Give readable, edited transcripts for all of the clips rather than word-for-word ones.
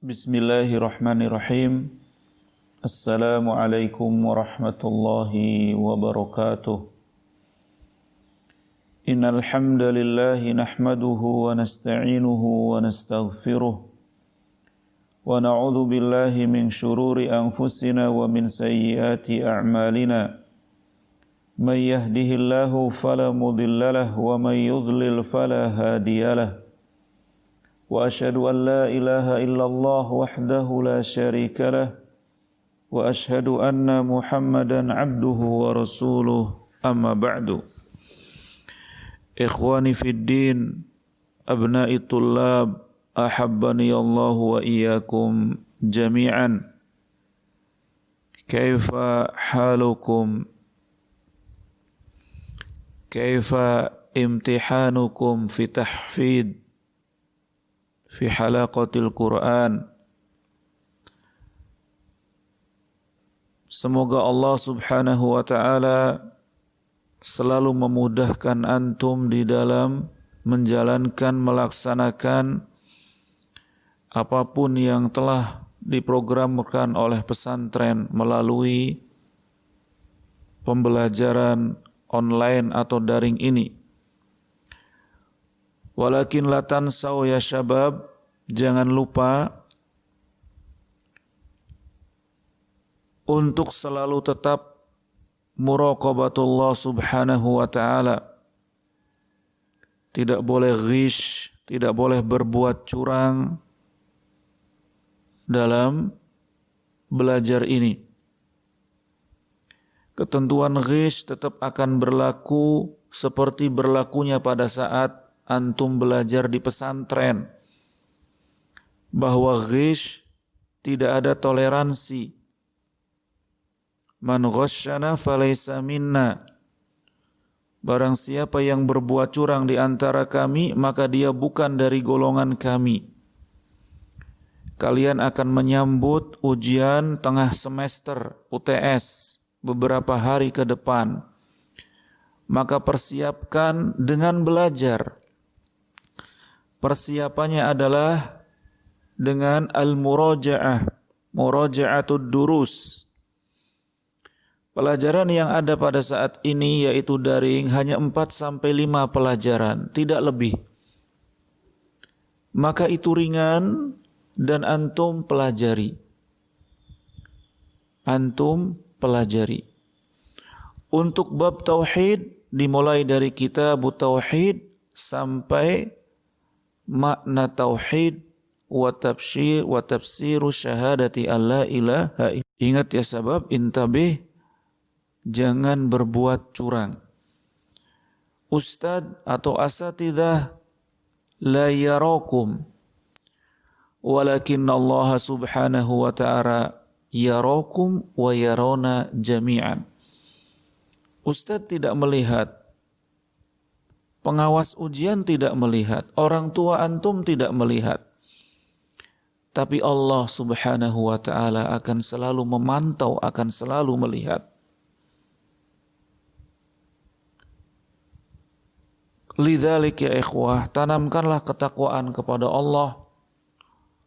Bismillahirrahmanirrahim. Assalamualaikum warahmatullahi wabarakatuh. Innal hamdalillah nahmaduhu wa nasta'inuhu wa nastaghfiruh wa na'udzu billahi min shururi anfusina wa min sayyiati a'malina. May yahdihillahu fala mudilla lahu wa may yudlil fala hadiyalah. Wa asyhadu an la ilaha illallah wahdahu la syarika lah wa asyhadu anna Muhammadan abduhu wa rasuluh, amma ba'du. Ikhwani fid din, abna'i tullab, ahabbani Allah wa iyyakum jami'an. Kaifa halukum? Kaifa imtihanukum fi tahfidz fi halaqatil Quran. Semoga Allah subhanahu wa ta'ala selalu memudahkan antum di dalam menjalankan, melaksanakan apapun yang telah diprogramkan oleh pesantren melalui pembelajaran online atau daring ini. Walakin la tansaw ya syabab, jangan lupa untuk selalu tetap muraqabatullah subhanahu wa ta'ala. Tidak boleh ghish, tidak boleh berbuat curang dalam belajar ini. Ketentuan ghish tetap akan berlaku seperti berlakunya pada saat antum belajar di pesantren, bahwa ghish tidak ada toleransi. Man ghasyana falaysa minna. Barang siapa yang berbuat curang di antara kami, maka dia bukan dari golongan kami. Kalian akan menyambut ujian tengah semester UTS beberapa hari ke depan. Maka persiapkan dengan belajar. Persiapannya adalah dengan al-muraja'ah, muraja'atud durus. Pelajaran yang ada pada saat ini yaitu daring hanya 4-5 pelajaran, tidak lebih. Maka itu ringan dan antum pelajari. Antum pelajari. Untuk bab tauhid dimulai dari kitab tauhid sampai makna tauhid wa tafsiru syahadati alla ilaha illallah. Ingat ya sabab, intabih, jangan berbuat curang. Ustad atau asatidah la yarakum, walakin Allah subhanahu wa ta'ala yarakum wa yarona jami'an. Ustad tidak melihat, pengawas ujian tidak melihat, orang tua antum tidak melihat. Tapi Allah subhanahu wa ta'ala akan selalu memantau, akan selalu melihat. Lidzalik ya ikhwah, tanamkanlah ketakwaan kepada Allah.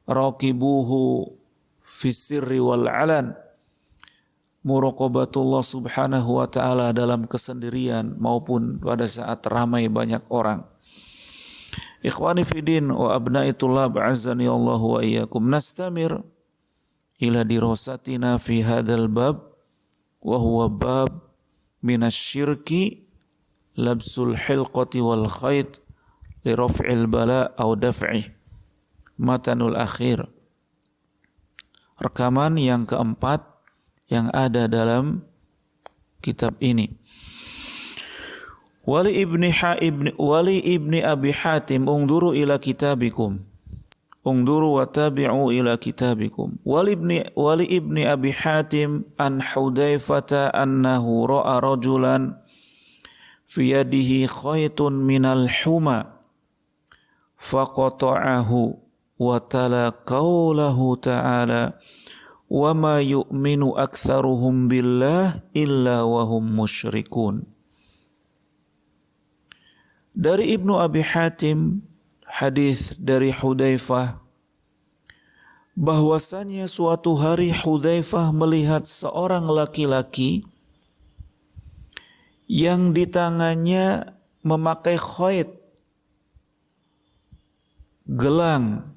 Raqibuhu fis sirri wal alan. Muraqabatullah subhanahu wa ta'ala dalam kesendirian maupun pada saat ramai banyak orang. Ikhwani fidin wa abna'i tullab azani Allah wa iyyakum, nastamir ila dirasatina fi hadzal bab wa huwa bab minasyirki labsul hilqati wal khayt li raf'il bala aw daf'i. Matanul akhir. Rekaman yang keempat yang ada dalam kitab ini. Wali ibni Abi Hatim, unduru ila kitabikum. Unduru wa tabi'u ila kitabikum. Wali ibni Abi Hatim an Hudzaifah annahu ra'a rajulan fi yadihi khaytun minal huma faqata'ahu wa tala qawlahu ta'ala wa ma yu'minu aktsaruhum billah illa wa hum musyrikun. Dari Ibnu Abi Hatim, hadis dari Hudzaifah, bahwasanya suatu hari Hudzaifah melihat seorang laki-laki yang di tangannya memakai khayt, gelang.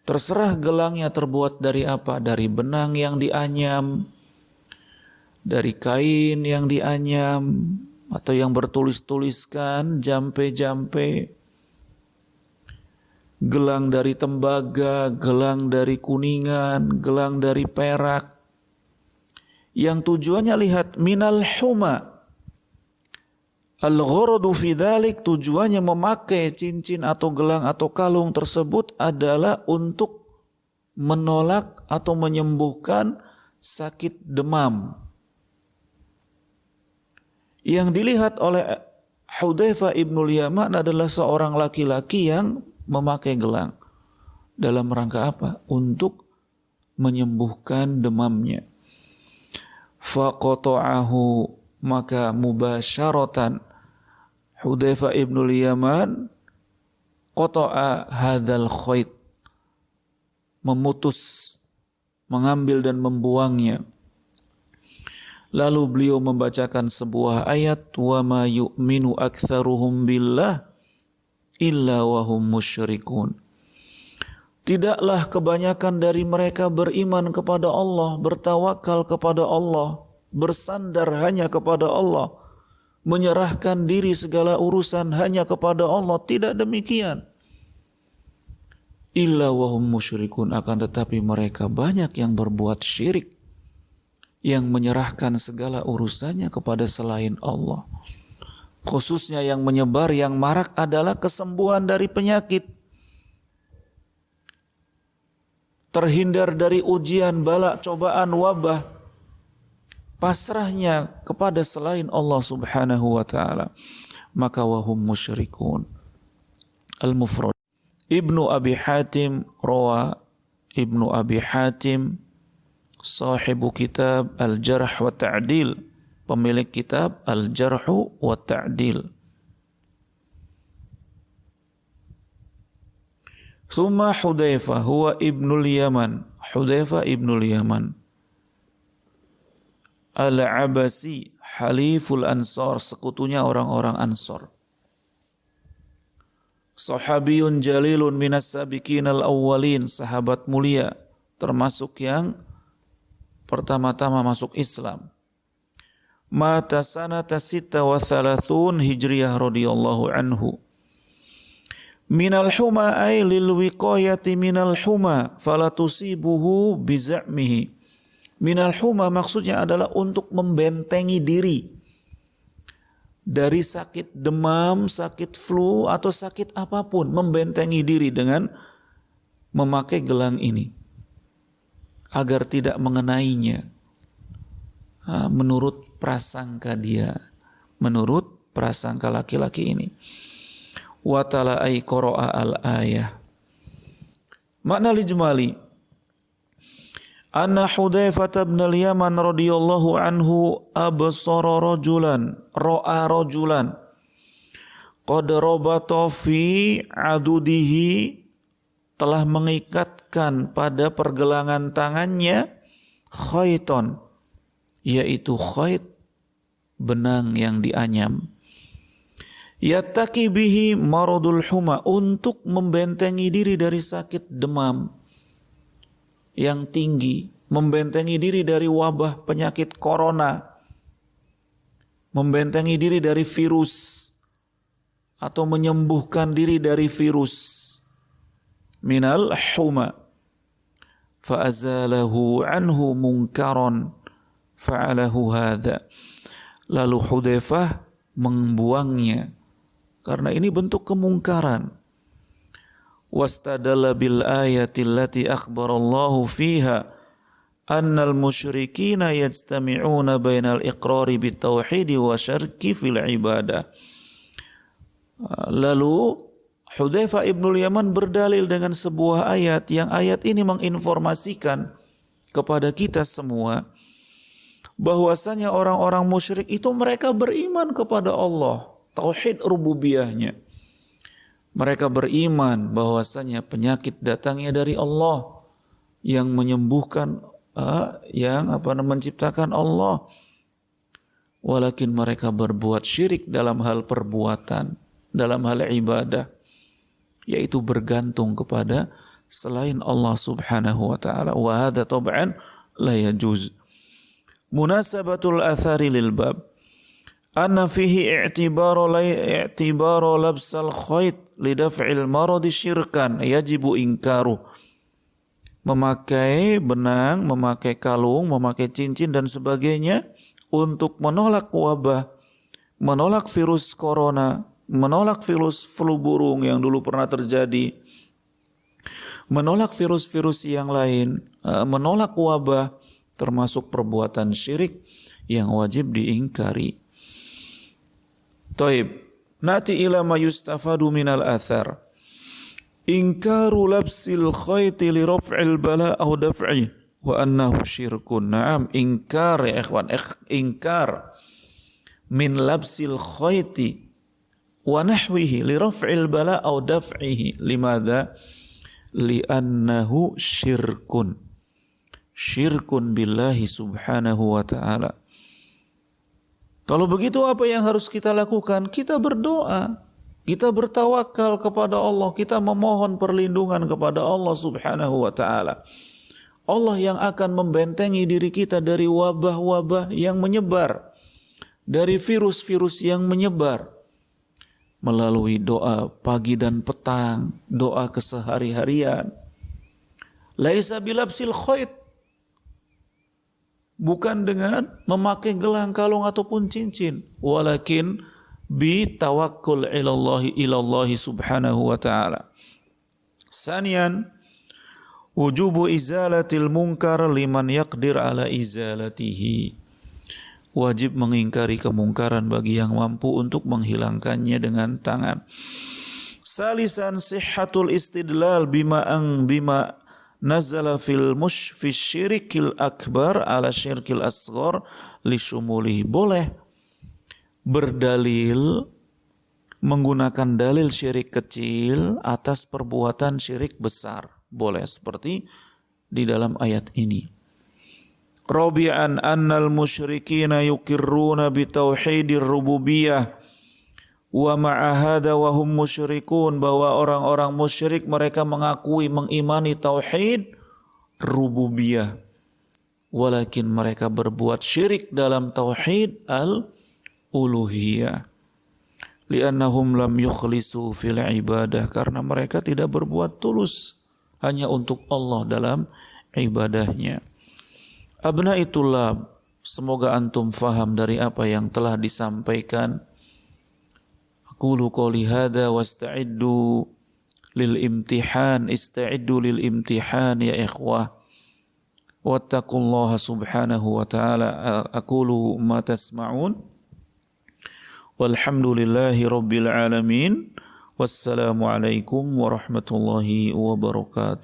Terserah gelangnya terbuat dari apa, dari benang yang dianyam, dari kain yang dianyam, atau yang bertulis-tuliskan, jampe-jampe, gelang dari tembaga, gelang dari kuningan, gelang dari perak, yang tujuannya lihat minal huma. Al-gharadu fi dzalik, tujuannya memakai cincin atau gelang atau kalung tersebut adalah untuk menolak atau menyembuhkan sakit demam. Yang dilihat oleh Hudzaifah ibnul Yaman adalah seorang laki-laki yang memakai gelang. Dalam rangka apa? Untuk menyembuhkan demamnya. Faqata'ahu, maka mubasyaratan Hudzaifah ibnul Yaman qata'a hadzal khayt, memutus, mengambil dan membuangnya. Lalu beliau membacakan sebuah ayat, wa ma yu'minu aktsaruhum billah illa wa hum musyrikun. Tidaklah kebanyakan dari mereka beriman kepada Allah, bertawakal kepada Allah, bersandar hanya kepada Allah, menyerahkan diri segala urusan hanya kepada Allah. Tidak demikian. Illa wahum musyrikun, akan tetapi mereka banyak yang berbuat syirik, yang menyerahkan segala urusannya kepada selain Allah. Khususnya yang menyebar, yang marak adalah kesembuhan dari penyakit, terhindar dari ujian, bala, cobaan, wabah, pasrahnya kepada selain Allah subhanahu wa ta'ala, maka wahum musyrikun. Al-Mufrad. Ibnu Abi Hatim rawa, Ibnu Abi Hatim sahibu kitab Al-Jarh wa Ta'dil, pemilik kitab Al-Jarh wa Ta'dil. Thumma Hudzaifah huwa ibnul Yaman, Hudzaifah ibnul Yaman Al-Abasi haliful Ansar, sekutunya orang-orang Ansar. Sahabiyun jalilun minas sabiqin al-awwalin, sahabat mulia, termasuk yang pertama-tama masuk Islam. Mata sanata 36 Hijriyah radhiyallahu anhu. Minal huma ay lil wiqayati minal huma fala tusibuhu biza'mihi. Minal huma maksudnya adalah untuk membentengi diri dari sakit demam, sakit flu, atau sakit apapun. Membentengi diri dengan memakai gelang ini agar tidak mengenainya. Menurut prasangka dia, menurut prasangka laki-laki ini. Watala ay qara'a al-ayah. Makna lijmali, anna Hudzaifah bin al-Yaman radhiyallahu anhu absara rajulan, ra'a rajulan qad rabata fi adudihi, telah mengikatkan pada pergelangan tangannya khayton, yaitu khayt, benang yang dianyam. Yattaqi bihi maradul huma, untuk membentengi diri dari sakit demam yang tinggi, membentengi diri dari wabah penyakit corona, membentengi diri dari virus, atau menyembuhkan diri dari virus. Minal huma fa'azalahu anhu munkaron fa'alahu hadha. Lalu Hudzaifah membuangnya karena ini bentuk kemungkaran. Wastadalla bil ayati allati akhbarallahu fiha annal musyrikina yajtami'una bainal iqrari bit tauhid wa syarki fil ibadah. Lalu Hudzaifah ibnul Yaman berdalil dengan sebuah ayat, yang ayat ini menginformasikan kepada kita semua bahwasanya orang-orang musyrik itu mereka beriman kepada Allah, tauhid rububiyahnya. Mereka beriman bahwasanya penyakit datangnya dari Allah, yang menyembuhkan, yang menciptakan Allah. Walakin mereka berbuat syirik dalam hal perbuatan, dalam hal ibadah, yaitu bergantung kepada selain Allah subhanahu wa ta'ala. Wa hadha tab'an la yajuz. Munasabatul athari lil bab anna fihi i'tibaru labsal khayt lidaf'il maradi syirkan yajibu ingkaru. Memakai benang, memakai kalung, memakai cincin dan sebagainya untuk menolak wabah, menolak virus corona, menolak virus flu burung yang dulu pernah terjadi, menolak virus-virus yang lain, menolak wabah, termasuk perbuatan syirik yang wajib diingkari. Taib, nati ila ma yustafadu minal athar. Ingkaru labsil khayti li raf'il bala aw daf'i wa annahu syirkun. Naam, ingkar ya ikhwan, ingkar min labsil khayti wa nahwihi li raf'il bala aw daf'ihi. Limadha? Li'annahu syirkun. Syirkun billahi subhanahu wa ta'ala. Kalau begitu apa yang harus kita lakukan? Kita berdoa, kita bertawakal kepada Allah, kita memohon perlindungan kepada Allah subhanahu wa ta'ala. Allah yang akan membentengi diri kita dari wabah-wabah yang menyebar, dari virus-virus yang menyebar, melalui doa pagi dan petang, doa kesehari-harian. Laisa bilabsil khayt, bukan dengan memakai gelang, kalung ataupun cincin, walakin bi tawakkul ilallahi subhanahu wa ta'ala. Sanian, wujubu izalatil munkar liman yaqdir ala izalatihi. Wajib mengingkari kemungkaran bagi yang mampu untuk menghilangkannya dengan tangan. Salisan sihhatul istidlal bima nazala fil syirikil akbar ala syirkil asghar li syumulihi. Boleh berdalil, menggunakan dalil syirik kecil atas perbuatan syirik besar. Boleh, seperti di dalam ayat ini. Rabi'an annal musyrikina yukirruna bitauhidir rububiyah wa ma'ahada wa hum musyrikun, bahwa orang-orang musyrik mereka mengakui, mengimani tauhid rububiyah, walakin mereka berbuat syirik dalam tauhid al-uluhiyah. Li'annahum lam yukhlisu fil ibadah, karena mereka tidak berbuat tulus hanya untuk Allah dalam ibadahnya. Abna'i tulab, semoga antum faham dari apa yang telah disampaikan. Aqulu qouli hadza wasta'iddu lil imtihan, ista'iddu lil imtihan ya ikhwah. Wattaqullaha subhanahu wa ta'ala. Aqulu ma tasma'un. Walhamdulillahi rabbil alamin. Wassalamu alaikum warahmatullahi wabarakatuh.